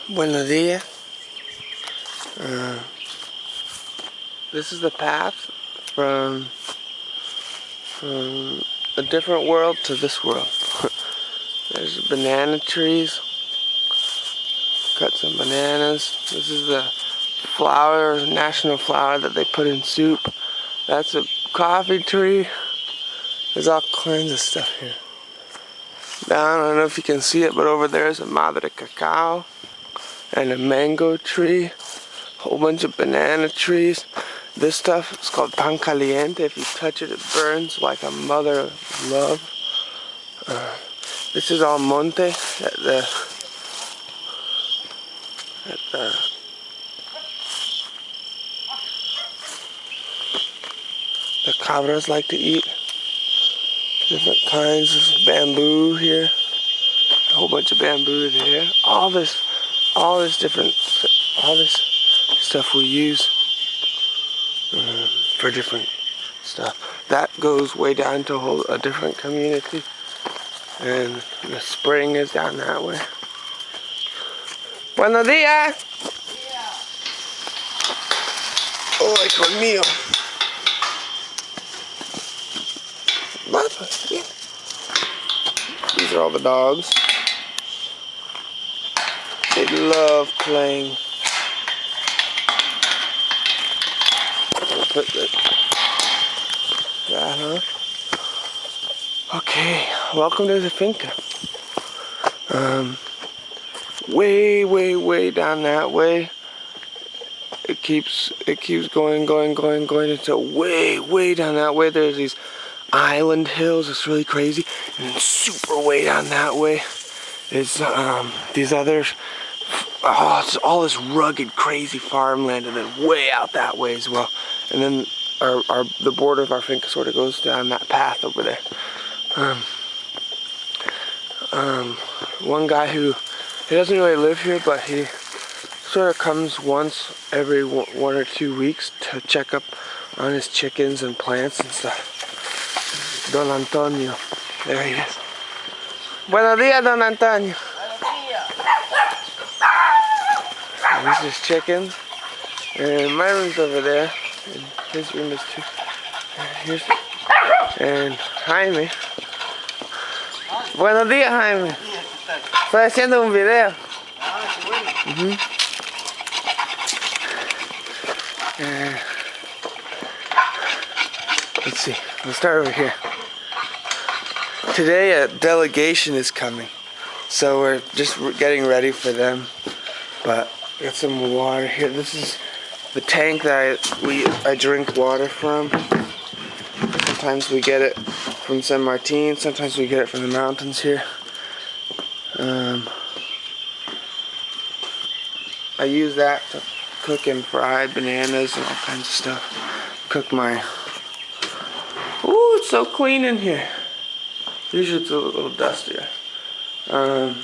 Buenos dias. This is the path from a different world to this world. There's banana trees. Cut some bananas. This is the flower, national flower that they put in soup. That's a coffee tree. There's all kinds of stuff here. Down, I don't know if you can see it, but over there is a madre cacao and a mango tree. Whole bunch of banana trees. This stuff is called pan caliente. If you touch it, it burns like a mother of love. This is all monte at the cabras like to eat. Different kinds of bamboo here. A whole bunch of bamboo there. All this stuff we use for different stuff. That goes way down to a different community, and the spring is down that way. Buenos días. Oh, hijo mío. These are all the dogs. They love playing. Put that, huh? Okay, welcome to the finca. Way down that way. It keeps going until way down that way. There's these island hills. It's really crazy. And then super way down that way is these others. Oh, it's all this rugged, crazy farmland, and then way out that way as well. And then the border of our finca sort of goes down that path over there. One guy he doesn't really live here, but he sort of comes once every 1 or 2 weeks to check up on his chickens and plants and stuff. Don Antonio, there he is. Buenos días, Don Antonio. There's his chickens, and my room's over there, and his room is too. And Jaime. Buenos días, Jaime. Estoy haciendo un video. Let's see. Let's start over here. Today a delegation is coming, so we're just getting ready for them. But got some water here. This is the tank that I drink water from. Sometimes we get it from San Martin. Sometimes we get it from the mountains here. I use that to cook and fry bananas and all kinds of stuff. Cook my... Ooh, it's so clean in here. Usually it's a little dustier. The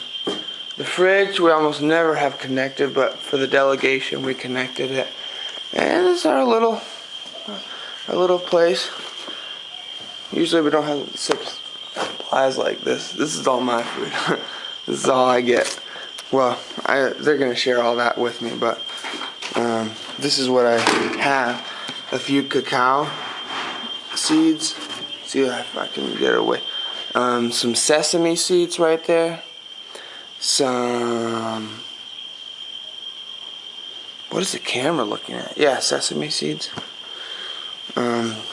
fridge we almost never have connected, but for the delegation we connected it. And this is our little place. Usually we don't have supplies like this. This is all my food. This is all I get. Well, they're gonna share all that with me, but this is what I have. A few cacao seeds. See if I can get it away. Some sesame seeds right there. Some... What is the camera looking at? Yeah, sesame seeds.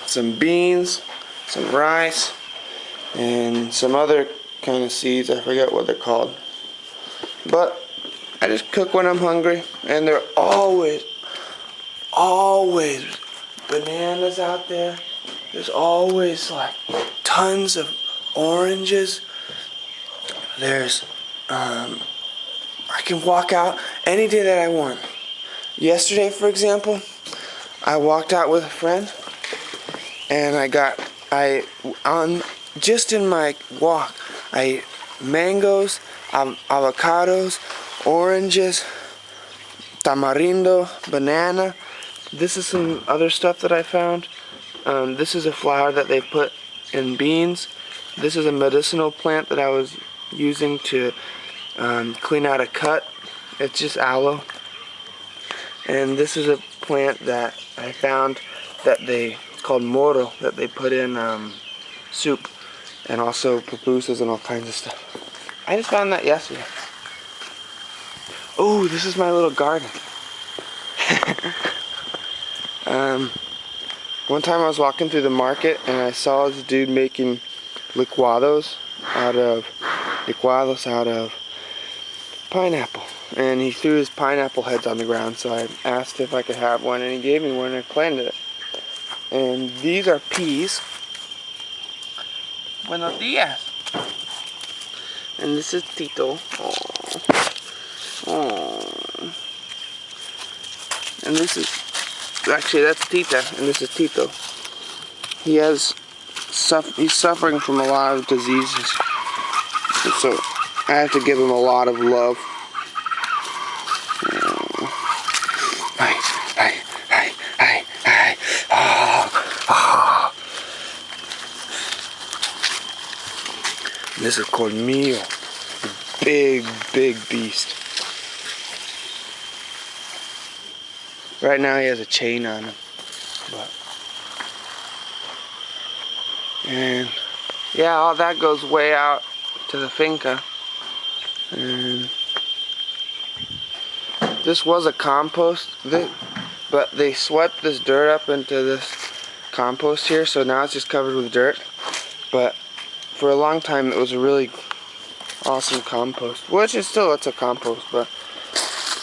Some beans, some rice, and some other kind of seeds. I forget what they're called. But I just cook when I'm hungry, and there are always bananas out there. There's always like tons of oranges. There's I can walk out any day that I want. Yesterday, for example, I walked out with a friend, and just in my walk, I mangoes, avocados, oranges, tamarindo, banana. This is some other stuff that I found. This is a flower that they put in beans. This is a medicinal plant that I was using to clean out a cut It's just aloe. And this is a plant that I found that it's called moro, that they put in soup and also pupusas and all kinds of stuff. I just found that yesterday. Oh, this is my little garden. One time I was walking through the market and I saw this dude making licuados out of pineapple, and he threw his pineapple heads on the ground, so I asked if I could have one and he gave me one and I planted it. And these are peas. Buenos dias. And this is Tito. Oh. And this is, actually that's Tita, and this is Tito. He's suffering from a lot of diseases, and so I have to give him a lot of love. This is Colmillo, the big beast. Right now he has a chain on him, and yeah, all that goes way out to the finca. And this was a compost, but they swept this dirt up into this compost here, so now it's just covered with dirt. But for a long time it was a really awesome compost, which is still, it's a compost, but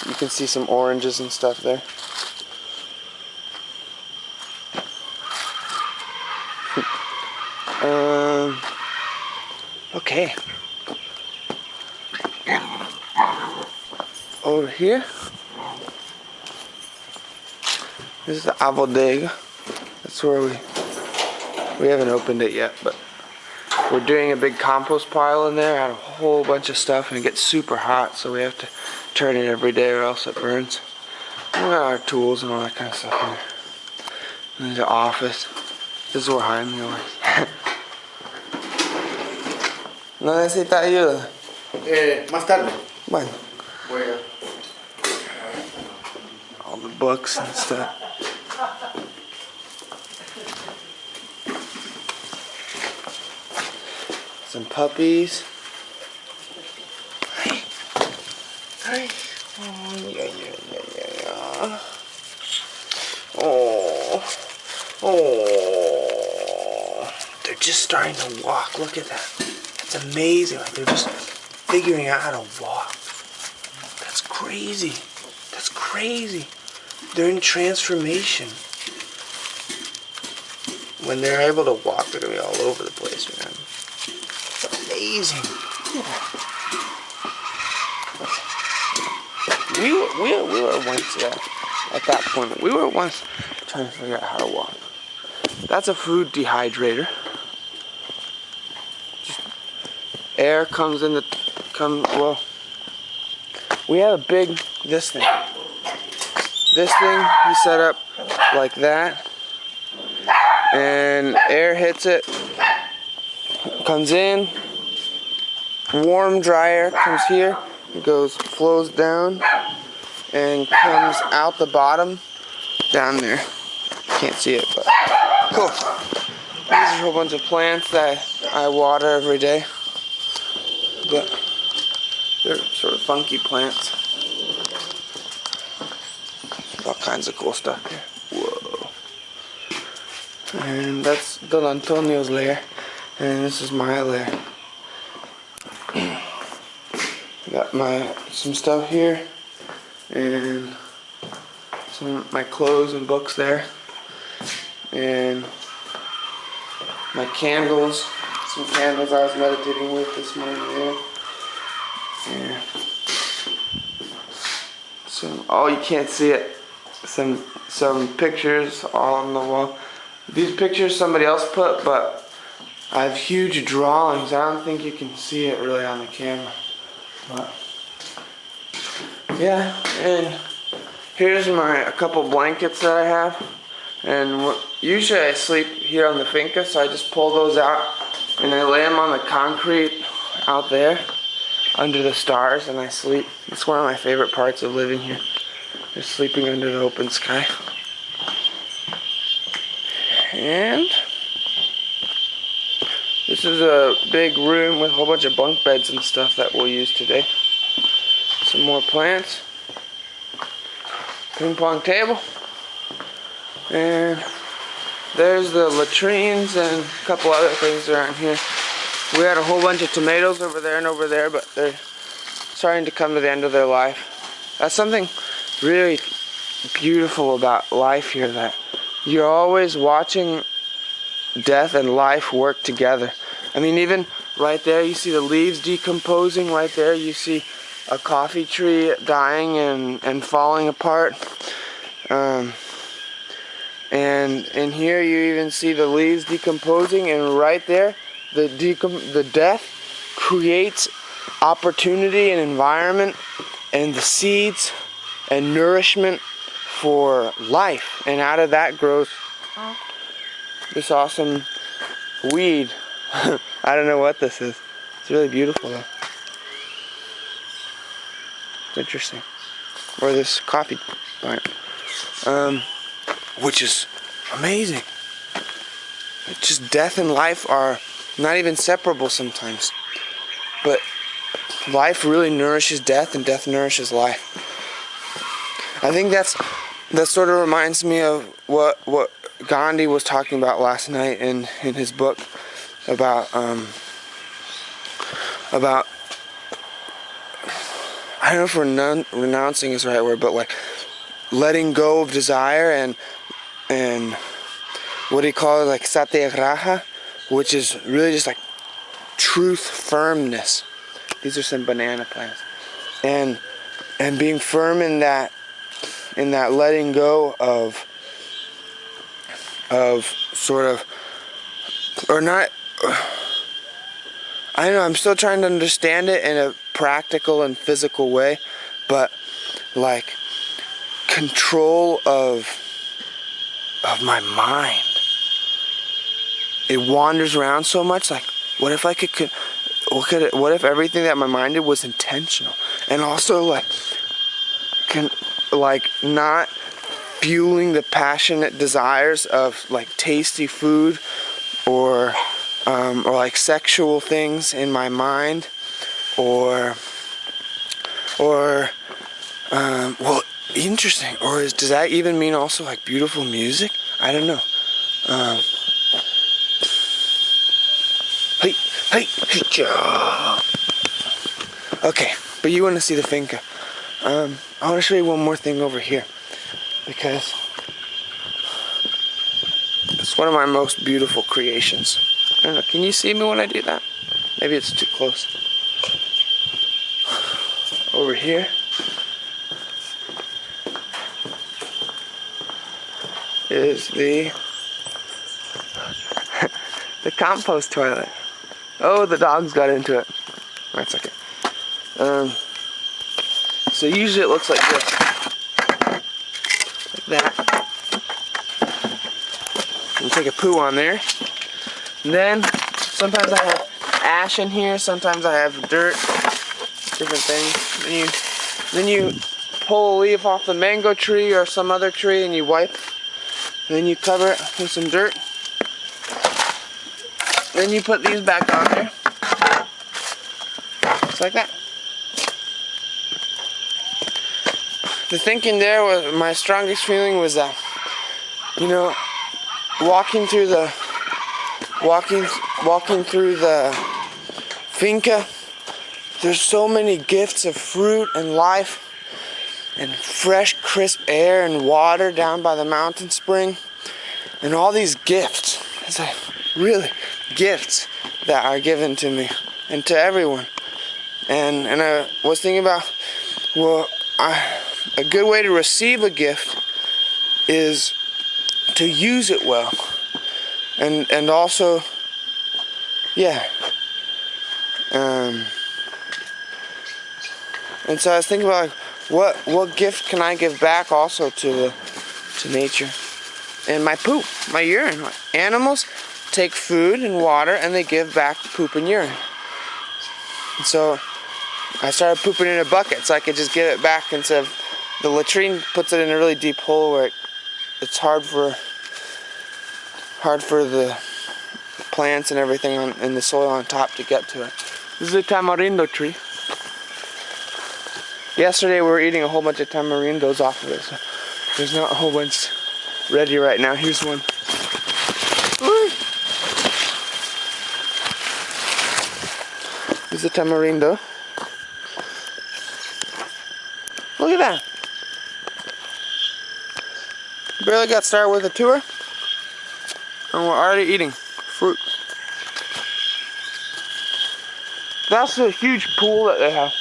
you can see some oranges and stuff there. Okay. Over here, this is the bodega. That's where we haven't opened it yet, but we're doing a big compost pile in there, add a whole bunch of stuff, and it gets super hot, so we have to turn it every day or else it burns. We got our tools and all that kind of stuff in there. And there's the office. This is where Jaime works. ¿No necesita ayuda? Más tarde. Bueno. All the books and stuff. Some puppies. Hi. Oh, yeah. Oh. They're just starting to walk. Look at that. It's amazing. Like, they're just figuring out how to walk. That's crazy. That's crazy. They're in transformation. When they're able to walk, they're gonna be all over the place, man. It's amazing. We were once at that point. We were once trying to figure out how to walk. That's a food dehydrator. Air comes in well, we have a big, this thing you set up like that, and air hits it, comes in, warm dry air comes here, it flows down and comes out the bottom down there. Can't see it, but cool. These are a whole bunch of plants that I water every day. But they're sort of funky plants. All kinds of cool stuff here. Whoa. And that's Don Antonio's lair. And this is my lair. Got some stuff here. And some of my clothes and books there. And my candles. Some candles I was meditating with this morning there. Yeah. Oh, you can't see it. Some pictures all on the wall. These pictures somebody else put, but I have huge drawings. I don't think you can see it really on the camera. But yeah, and here's a couple blankets that I have. And usually I sleep here on the finca, so I just pull those out and I lay them on the concrete out there. under the stars and I sleep. It's one of my favorite parts of living here. Just sleeping under the open sky. And this is a big room with a whole bunch of bunk beds and stuff that we'll use today. Some more plants. Ping pong table. And there's the latrines and a couple other things around here. We had a whole bunch of tomatoes over there and over there, but they're starting to come to the end of their life. That's something really beautiful about life here, that you're always watching death and life work together. I mean, even right there you see the leaves decomposing. Right there you see a coffee tree dying and falling apart. And in here you even see the leaves decomposing, and right there the death creates opportunity and environment and the seeds and nourishment for life, and out of that grows this awesome weed. I don't know what this is. It's really beautiful though. It's interesting. Or this coffee plant, which is amazing. It's just death and life are not even separable sometimes, but life really nourishes death and death nourishes life. I think that sort of reminds me of what Gandhi was talking about last night in his book about I don't know if renouncing is the right word, but like letting go of desire and what do you call it, like satyagraha, which is really just like truth firmness. These are some banana plants, and being firm in that letting go of sort of, or not, I don't know, I'm still trying to understand it in a practical and physical way, but like control of my mind. It wanders around so much. Like, what if I could what if everything that my mind did was intentional, and also like not fueling the passionate desires of like tasty food or like sexual things in my mind, or well, interesting. Or does that even mean also like beautiful music? I don't know. Okay, but you want to see the finca. I want to show you one more thing over here, because it's one of my most beautiful creations. I don't know, can you see me when I do that? Maybe it's too close. Over here is the compost toilet. Oh, the dogs got into it. That's okay. So usually it looks like this. Like that. And take a poo on there. And then sometimes I have ash in here, sometimes I have dirt, different things. Then you pull a leaf off the mango tree or some other tree and you wipe. And then you cover it with some dirt. Then you put these back on there. Just like that. The thinking there was, my strongest feeling was that, you know, walking through the finca, there's so many gifts of fruit and life and fresh crisp air and water down by the mountain spring, and all these gifts. It's like really gifts that are given to me and to everyone. And I was thinking about, well, a good way to receive a gift is to use it well, and also, yeah. And so I was thinking about like, what gift can I give back also to nature, and my poop, my urine. Animals take food and water and they give back poop and urine. And so I started pooping in a bucket so I could just give it back instead of the latrine puts it in a really deep hole where it's hard for the plants and everything in the soil on top to get to it. This is a tamarindo tree. Yesterday we were eating a whole bunch of tamarindos off of it, so there's not a whole bunch ready right now. Here's one. This is a tamarindo. Look at that. Barely got started with a tour, and we're already eating fruit. That's a huge pool that they have.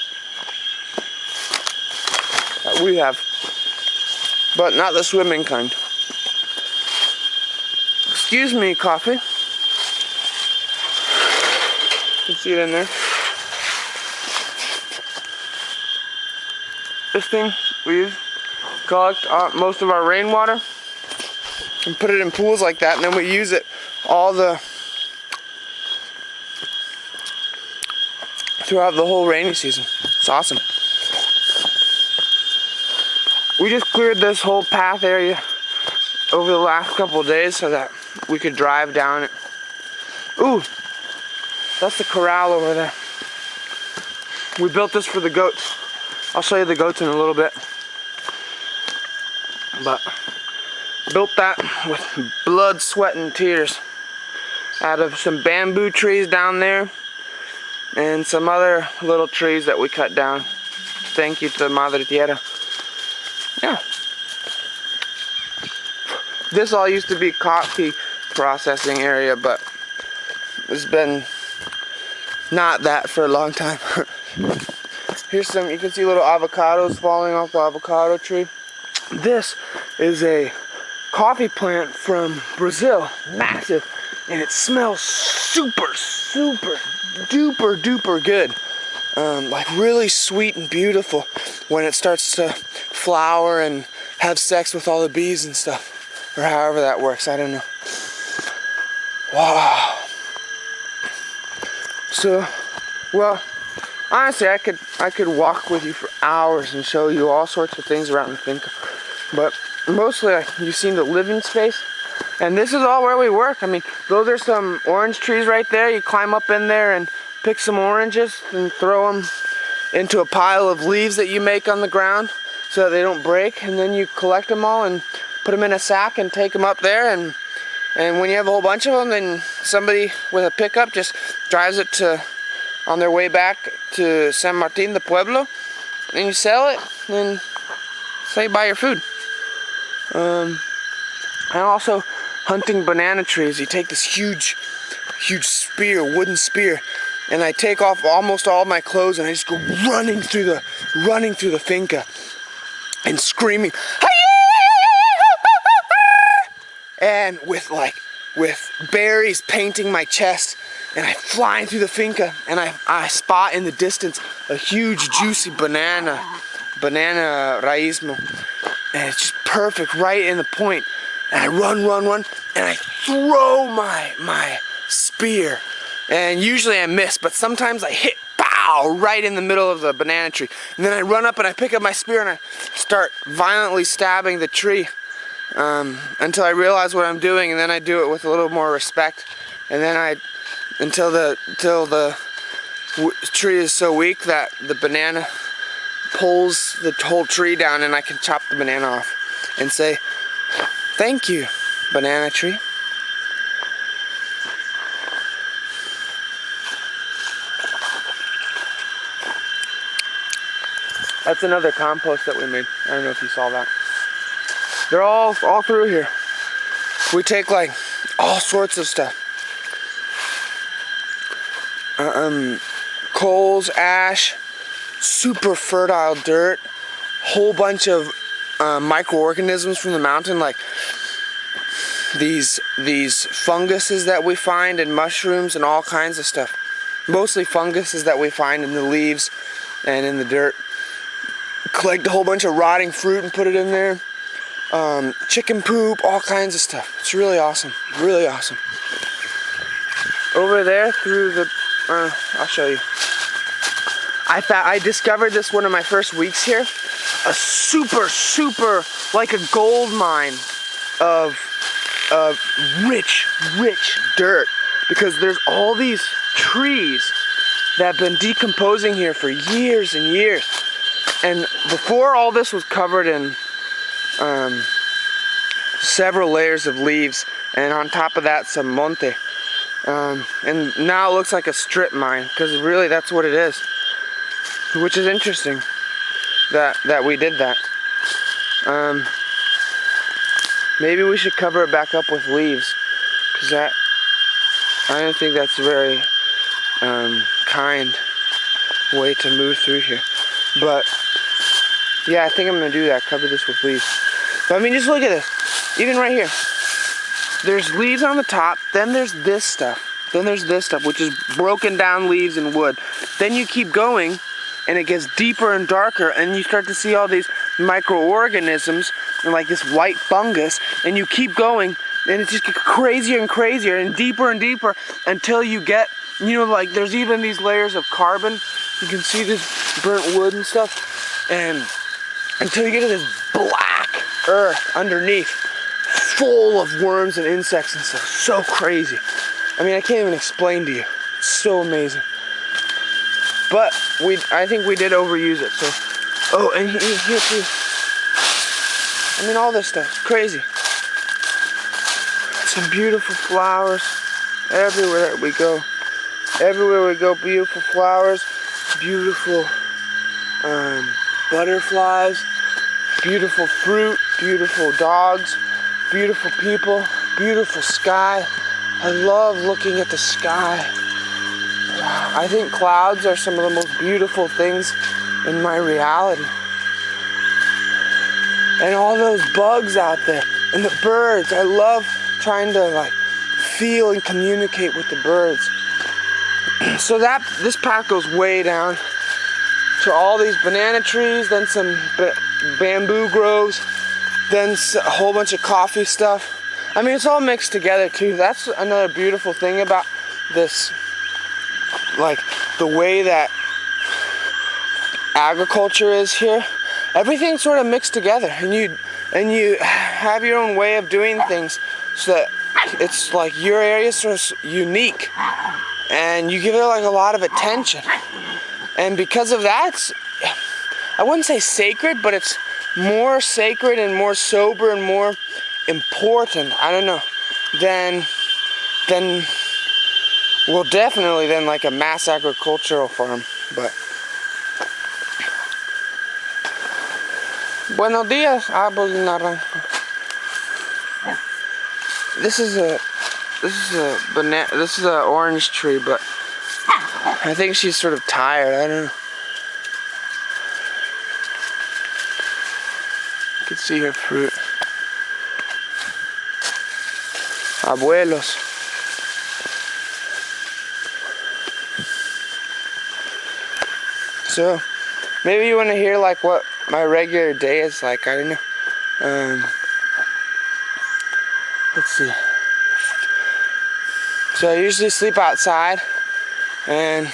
That we have. But not the swimming kind. Excuse me, coffee. You can see it in there. This thing we use, collect most of our rainwater and put it in pools like that, and then we use it throughout the whole rainy season. It's awesome. We just cleared this whole path area over the last couple of days so that we could drive down it. Ooh, that's the corral over there. We built this for the goats. I'll show you the goats in a little bit. But built that with blood, sweat, and tears out of some bamboo trees down there and some other little trees that we cut down. Thank you to Madre Tierra. Yeah. This all used to be coffee processing area, but it's been not that for a long time. Here's some, you can see little avocados falling off the avocado tree. This is a coffee plant from Brazil, massive, and it smells super duper good. Like really sweet and beautiful when it starts to flower and have sex with all the bees and stuff, or however that works, I don't know. Wow. So, well, honestly, I could walk with you for hours and show you all sorts of things around the finca, but mostly you've seen the living space, and this is all where we work. I mean, those are some orange trees right there. You climb up in there and pick some oranges and throw them into a pile of leaves that you make on the ground so that they don't break, and then you collect them all and put them in a sack and take them up there, and when you have a whole bunch of them, then somebody with a pickup just drives it on their way back to San Martin de Pueblo, and you sell it and say buy your food. And also hunting banana trees. You take this huge spear, wooden spear, and I take off almost all my clothes and I just go running through the finca and screaming, and with berries painting my chest, and I'm flying through the finca, and I spot in the distance a huge juicy banana raísmo, and it's just perfect right in the point, and I run, and I throw my spear, and usually I miss, but sometimes I hit, pow, right in the middle of the banana tree, and then I run up and I pick up my spear and I start violently stabbing the tree until I realize what I'm doing, and then I do it with a little more respect, and then until the tree is so weak that the banana pulls the whole tree down, and I can chop the banana off and say, "Thank you, banana tree." That's another compost that we made. I don't know if you saw that. They're all through here. We take like all sorts of stuff. Coals, ash, super fertile dirt, whole bunch of microorganisms from the mountain, like these funguses that we find, and mushrooms and all kinds of stuff. Mostly funguses that we find in the leaves and in the dirt. Collect a whole bunch of rotting fruit and put it in there. Chicken poop, all kinds of stuff. It's really awesome, really awesome. Over there through the, I'll show you. I discovered this one of my first weeks here. A super, like a gold mine of rich dirt, because there's all these trees that have been decomposing here for years and years. And before, all this was covered in several layers of leaves, and on top of that some monte. And now it looks like a strip mine, because really that's what it is. Which is interesting that we did that. Maybe we should cover it back up with leaves, because I don't think that's a very kind way to move through here. But yeah, I think I'm gonna do that. Cover this with leaves. But I mean, just look at this. Even right here, there's leaves on the top. Then there's this stuff. Then there's this stuff, which is broken down leaves and wood. Then you keep going, and it gets deeper and darker, and you start to see all these microorganisms and like this white fungus, and you keep going, and it just gets crazier and crazier and deeper until you get, you know, like there's even these layers of carbon. You can see this burnt wood and stuff, and until you get to this black earth underneath, full of worms and insects and stuff. So crazy. I mean, I can't even explain to you. It's so amazing. But I think we did overuse it. So, oh, and here too. I mean, all this stuff, it's crazy. Some beautiful flowers everywhere we go. Everywhere we go, beautiful flowers, beautiful butterflies, beautiful fruit, beautiful dogs, beautiful people, beautiful sky. I love looking at the sky. I think clouds are some of the most beautiful things in my reality. And all those bugs out there, and the birds. I love trying to like feel and communicate with the birds. So this path goes way down to all these banana trees, then some bamboo groves, then a whole bunch of coffee stuff. I mean, it's all mixed together too. That's another beautiful thing about this, like the way that agriculture is here. Everything's sort of mixed together, and you have your own way of doing things, so that it's like your area is sort of unique, and you give it like a lot of attention. And because of that, I wouldn't say sacred, but it's more sacred and more sober and more important, I don't know, than well, definitely than like a mass agricultural farm. But buenos dias, árbol de naranjo. This is an orange tree, but I think she's sort of tired. I don't know. You can see her fruit. Abuelos. So maybe you want to hear like what my regular day is like. I don't know. Let's see. So I usually sleep outside, and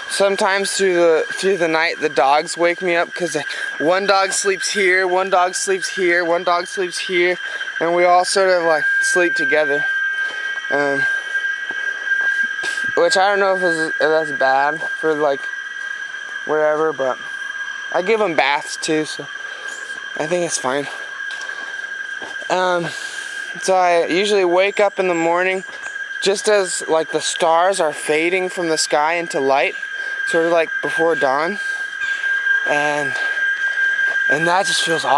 sometimes through the night the dogs wake me up, because one dog sleeps here, one dog sleeps here, one dog sleeps here, and we all sort of like sleep together. Which I don't know if that's bad for like wherever, but I give them baths too, so I think it's fine. So I usually wake up in the morning just as like the stars are fading from the sky into light, sort of like before dawn, and that just feels awesome.